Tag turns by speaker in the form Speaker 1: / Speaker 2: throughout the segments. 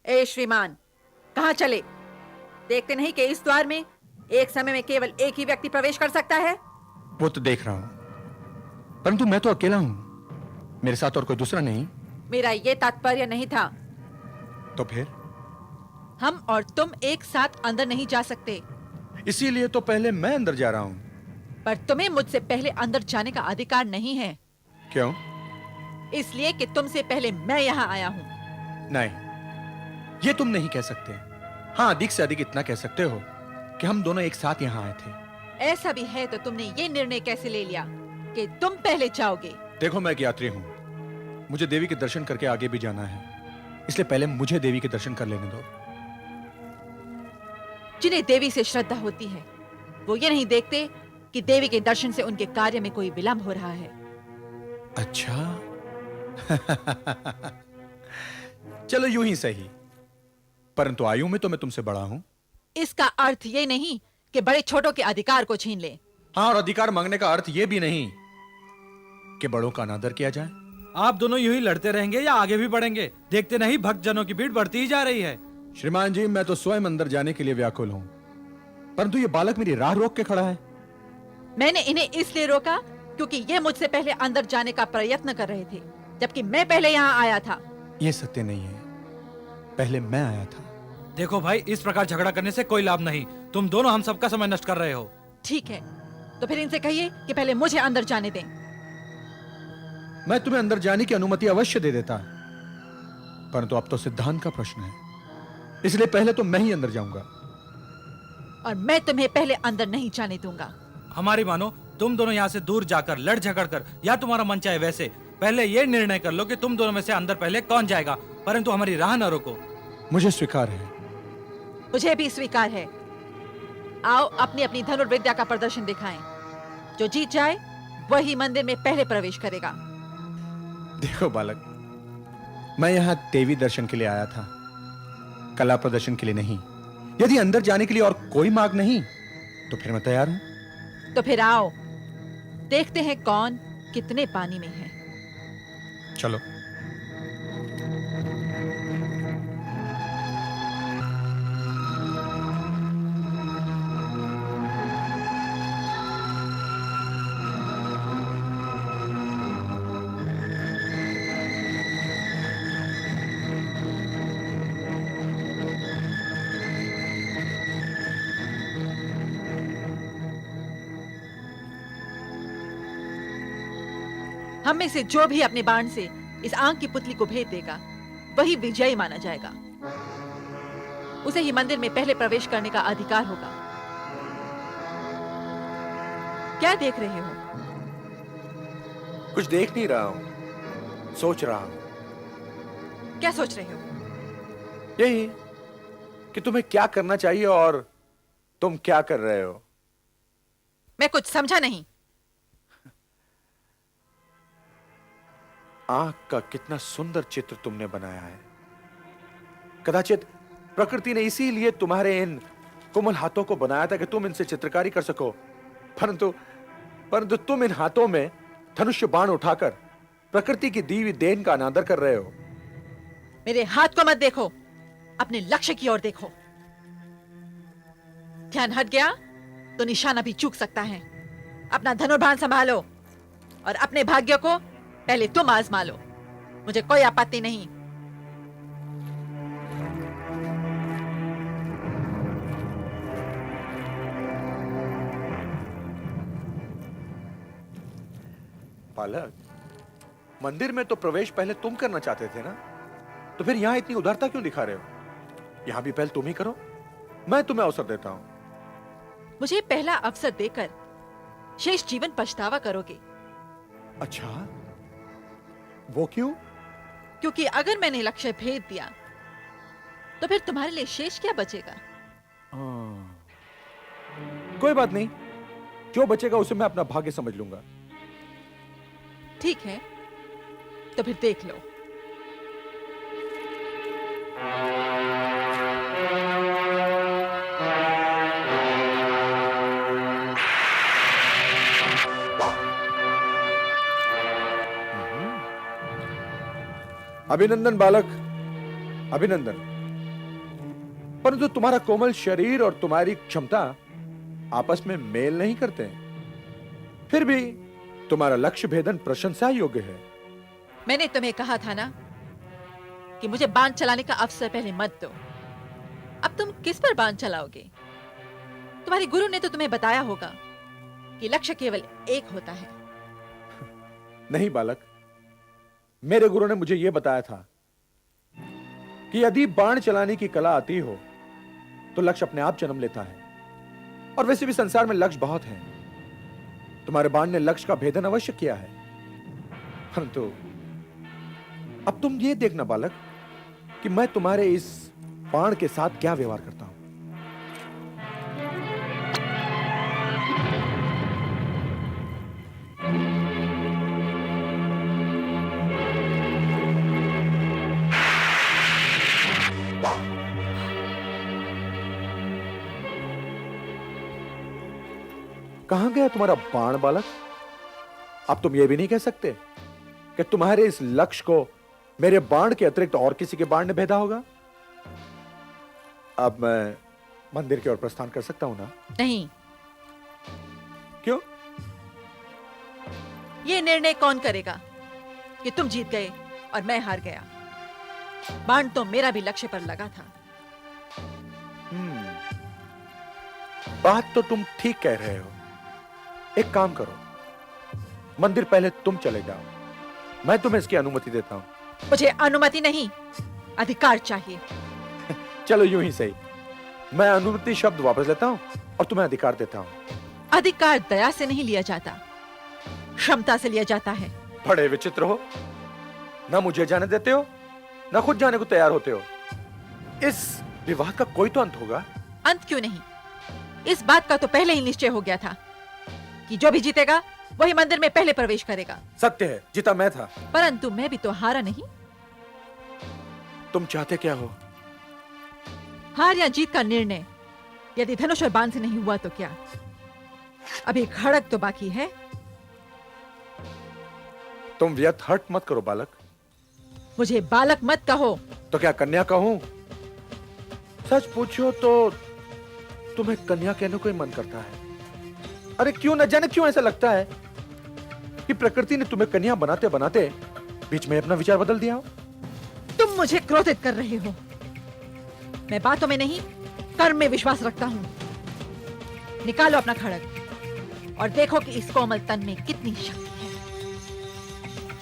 Speaker 1: ए श्रीमान, कहाँ चले? देखते नहीं कि इस द्वार में एक समय में केवल एक ही व्यक्ति प्रवेश कर सकता है?
Speaker 2: वो तो देख रहा हूं, परंतु मैं तो अकेला हूं, मेरे साथ और कोई दूसरा नहीं।
Speaker 1: मेरा ये तात्पर्य नहीं था।
Speaker 2: तो फिर?
Speaker 1: हम और तुम एक साथ अंदर नहीं जा सकते।
Speaker 2: इसीलिए तो पहले मैं अंदर जा रहा हूं।
Speaker 1: पर तुम्हें मुझसे पहले अंदर जाने का अधिकार नहीं है।
Speaker 2: क्यों?
Speaker 1: इसलिए कि तुमसे पहले मैं यहाँ आया हूँ।
Speaker 2: नहीं, ये तुम नहीं कह सकते। हाँ, अधिक से अधिक इतना कह सकते हो कि हम दोनों एक साथ यहाँ आए थे।
Speaker 1: ऐसा भी है तो तुमने ये निर्णय कैसे ले लिया कि तुम पहले जाओगे?
Speaker 2: देखो, मैं एक यात्री हूं, मुझे देवी के दर्शन करके आगे भी जाना है, इसलिए पहले मुझे देवी के दर्शन कर लेने दो।
Speaker 1: जिन्हें देवी से श्रद्धा होती है वो ये नहीं देखते कि देवी के दर्शन से उनके कार्य में कोई विलंब हो रहा है।
Speaker 2: अच्छा। चलो यूं ही सही, परंतु आयु में तो मैं तुमसे बड़ा हूं।
Speaker 1: इसका अर्थ ये नहीं कि बड़े छोटों के अधिकार को छीन ले।
Speaker 2: हाँ, और अधिकार मांगने का अर्थ यह भी नहीं कि बड़ों का अनादर किया जाए।
Speaker 3: आप दोनों यूं ही लड़ते रहेंगे या आगे भी बढ़ेंगे? देखते नहीं भक्त जनों की भीड़ बढ़ती ही जा रही है।
Speaker 2: श्रीमान जी, मैं तो स्वयं अंदर जाने के लिए व्याकुल हूं, परंतु ये बालक मेरी राह रोक के खड़ा है।
Speaker 1: मैंने इन्हें इसलिए रोका क्योंकि ये मुझसे पहले अंदर जाने का प्रयत्न कर रहे थे, जबकि मैं पहले यहाँ आया था।
Speaker 2: ये सत्य नहीं है, पहले मैं आया था।
Speaker 3: देखो भाई, इस प्रकार झगड़ा करने से कोई लाभ नहीं। तुम दोनों हम सबका समय नष्ट कर रहे हो।
Speaker 1: ठीक है, तो फिर इनसे कहिए कि पहले मुझे अंदर जाने दें।
Speaker 2: मैं तुम्हें अंदर जाने की अनुमति अवश्य दे देता, परंतु अब तो सिद्धांत का प्रश्न है, इसलिए पहले तो मैं ही अंदर जाऊंगा।
Speaker 1: और मैं तुम्हें पहले अंदर नहीं जाने दूंगा।
Speaker 3: हमारी मानो, तुम दोनों यहाँ से दूर जाकर लड़ झगड़ कर, या तुम्हारा मन चाहे वैसे, पहले ये निर्णय कर लो कि तुम दोनों में से अंदर पहले कौन जाएगा, परंतु हमारी राह न रोको।
Speaker 2: मुझे स्वीकार है।
Speaker 1: मुझे भी स्वीकार है। आओ अपनी अपनी धनुर्विद्या का प्रदर्शन दिखाएं। जो जीत जाए वही मंदिर में पहले प्रवेश करेगा।
Speaker 2: देखो बालक, मैं यहां देवी दर्शन के लिए आया था, कला प्रदर्शन के लिए नहीं। यदि अंदर जाने के लिए और कोई मार्ग नहीं तो फिर मैं तैयार हूं।
Speaker 1: तो फिर आओ, देखते हैं कौन कितने पानी में है।
Speaker 2: चलो।
Speaker 1: हम में से जो भी अपने बाण से इस आंख की पुतली को भेद देगा वही विजयी माना जाएगा। उसे ही मंदिर में पहले प्रवेश करने का अधिकार होगा। क्या देख रहे हो?
Speaker 4: कुछ देख नहीं रहा हूं, सोच रहा हूं।
Speaker 1: क्या सोच रहे हो?
Speaker 4: यही कि तुम्हें क्या करना चाहिए और तुम क्या कर रहे हो।
Speaker 1: मैं कुछ समझा नहीं।
Speaker 4: आंख का कितना सुंदर चित्र तुमने बनाया है। कदाचित प्रकृति ने इसीलिए तुम्हारे इन कोमल हाथों को बनाया था कि तुम इनसे चित्रकारी कर सको, परंतु तुम इन हाथों में धनुष्य बाण उठाकर प्रकृति की दी हुई देन का अनादर कर रहे हो।
Speaker 1: मेरे हाथ को मत देखो, अपने लक्ष्य की ओर देखो। ध्यान हट गया तो निशाना भी चूक सकता है। अपना धनुर्बाण संभालो और अपने भाग्य को पहले तुम आजमा लो। मुझे कोई आपत्ति नहीं।
Speaker 4: बालक, मंदिर में तो प्रवेश पहले तुम करना चाहते थे ना, तो फिर यहां इतनी उदारता क्यों दिखा रहे हो? यहां भी पहले तुम ही करो, मैं तुम्हें अवसर देता हूं।
Speaker 1: मुझे पहला अवसर देकर शेष जीवन पछतावा करोगे।
Speaker 4: अच्छा, वो क्यों?
Speaker 1: क्योंकि अगर मैंने लक्ष्य भेद दिया तो फिर तुम्हारे लिए शेष क्या बचेगा?
Speaker 4: कोई बात नहीं, जो बचेगा उसे मैं अपना भाग्य समझ लूंगा।
Speaker 1: ठीक है, तो फिर देख लो।
Speaker 4: अभिनंदन बालक, अभिनंदन। परंतु तुम्हारा कोमल शरीर और तुम्हारी क्षमता आपस में मेल नहीं करते हैं। फिर भी तुम्हारा लक्ष्य भेदन प्रशंसा योग्य है।
Speaker 1: मैंने तुम्हें कहा था ना कि मुझे बाण चलाने का अवसर पहले मत दो। अब तुम किस पर बाण चलाओगे? तुम्हारे गुरु ने तो तुम्हें बताया होगा कि लक्ष्य केवल एक होता है।
Speaker 4: नहीं बालक, मेरे गुरु ने मुझे यह बताया था कि यदि बाण चलाने की कला आती हो तो लक्ष्य अपने आप जन्म लेता है। और वैसे भी संसार में लक्ष्य बहुत हैं। तुम्हारे बाण ने लक्ष्य का भेदन अवश्य किया है, परंतु अब तुम ये देखना बालक कि मैं तुम्हारे इस बाण के साथ क्या व्यवहार करता हूं। कहां गया तुम्हारा बाण बालक? अब तुम यह भी नहीं कह सकते कि तुम्हारे इस लक्ष्य को मेरे बाण के अतिरिक्त और किसी के बाण ने भेदा होगा। अब मैं मंदिर की ओर प्रस्थान कर सकता हूं ना?
Speaker 1: नहीं।
Speaker 4: क्यों?
Speaker 1: ये निर्णय कौन करेगा कि तुम जीत गए और मैं हार गया? बाण तो मेरा भी लक्ष्य पर लगा था।
Speaker 4: बात तो तुम ठीक कह रहे हो। एक काम करो, मंदिर पहले तुम चले जाओ, मैं तुम्हें इसकी अनुमति देता हूं।
Speaker 1: मुझे अनुमति नहीं, अधिकार चाहिए।
Speaker 4: चलो यूं ही सही, मैं अनुमति शब्द वापस लेता हूं और तुम्हें अधिकार देता हूं।
Speaker 1: अधिकार दया से नहीं लिया जाता, क्षमता से लिया जाता है।
Speaker 4: बड़े विचित्र हो, ना मुझे जाने देते हो ना खुद जाने को तैयार होते हो। इस विवाद का कोई तो अंत होगा।
Speaker 1: अंत क्यों नहीं? इस बात का तो पहले ही निश्चय हो गया था कि जो भी जीतेगा वही मंदिर में पहले प्रवेश करेगा।
Speaker 4: सत्य है, जीता मैं था।
Speaker 1: परंतु मैं भी तो हारा नहीं।
Speaker 4: तुम चाहते क्या हो?
Speaker 1: हार या जीत का निर्णय यदि धनुष और बाण से नहीं हुआ तो क्या, अभी खड़ग तो बाकी है।
Speaker 4: तुम व्यर्थ हट मत करो बालक।
Speaker 1: मुझे बालक मत कहो।
Speaker 4: तो क्या कन्या कहूं? सच पूछो तो तुम्हें कन्या कहने को ही मन करता है। अरे क्यों, न जाने क्यों ऐसा लगता है कि प्रकृति ने तुम्हें कन्या बनाते बनाते बीच में अपना विचार बदल दिया हो।
Speaker 1: तुम मुझे क्रोधित कर रहे हो। मैं बातों में नहीं, कर्म में विश्वास रखता हूं। निकालो अपना खड़ग और देखो कि इस कोमल तन में कितनी शक्ति है।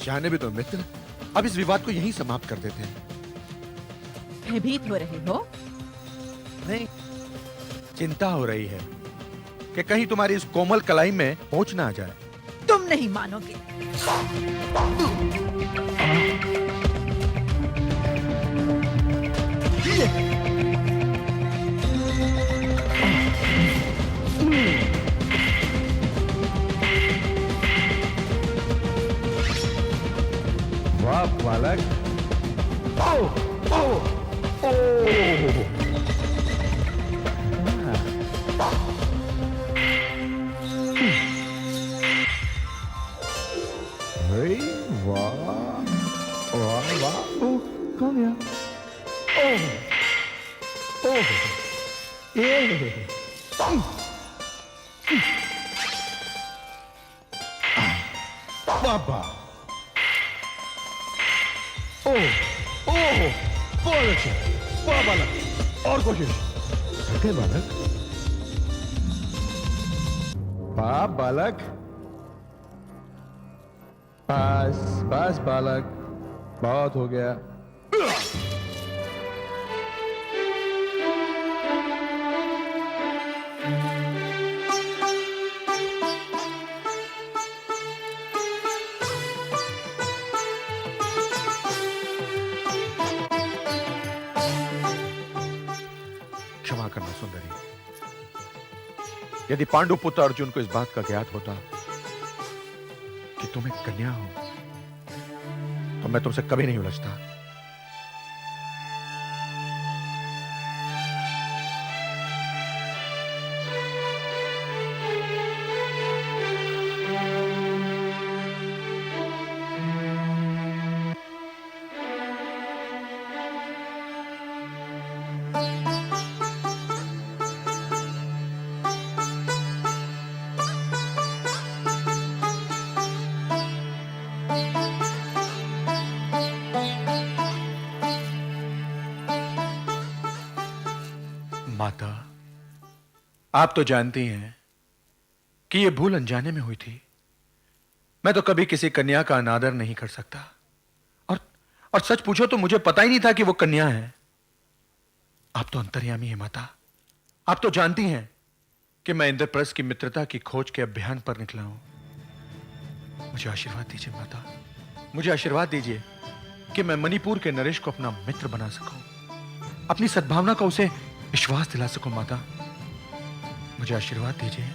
Speaker 5: जाने भी तो मित्र, अब इस विवाद को यहीं समाप्त कर देते हैं।
Speaker 1: भयभीत हो रहे हो?
Speaker 2: नहीं, चिंता हो रही है कि कहीं तुम्हारी इस कोमल कलाई में पहुंच ना आ जाए।
Speaker 1: तुम नहीं मानोगे।
Speaker 2: वाह बालक।
Speaker 5: बाबा, ओह ओह, बहुत अच्छे, वाह बालक, और कोशिश।
Speaker 2: कैसे बालक? वाह बालक, बस बस बालक, बहुत हो गया।
Speaker 4: क्षमा करना सुंदरी, यदि पांडु पुत्र अर्जुन को इस बात का ज्ञात होता कि तुम एक कन्या हो तो मैं तुमसे कभी नहीं उलझता।
Speaker 2: माता, आप तो जानती हैं कि यह भूल अनजाने में हुई थी। मैं तो कभी किसी कन्या का अनादर नहीं कर सकता, और सच पूछो तो मुझे पता ही नहीं था कि वो कन्या है। आप तो अंतर्यामी हैं माता। आप तो जानती हैं कि मैं इंद्रप्रस्थ की मित्रता की खोज के अभियान पर निकला हूं। मुझे आशीर्वाद दीजिए माता, मुझे आशीर्वाद दीजिए कि मैं मणिपुर के नरेश को अपना मित्र बना सकूं, अपनी सद्भावना का उसे विश्वास दिला सकूं। माता, मुझे आशीर्वाद दीजिए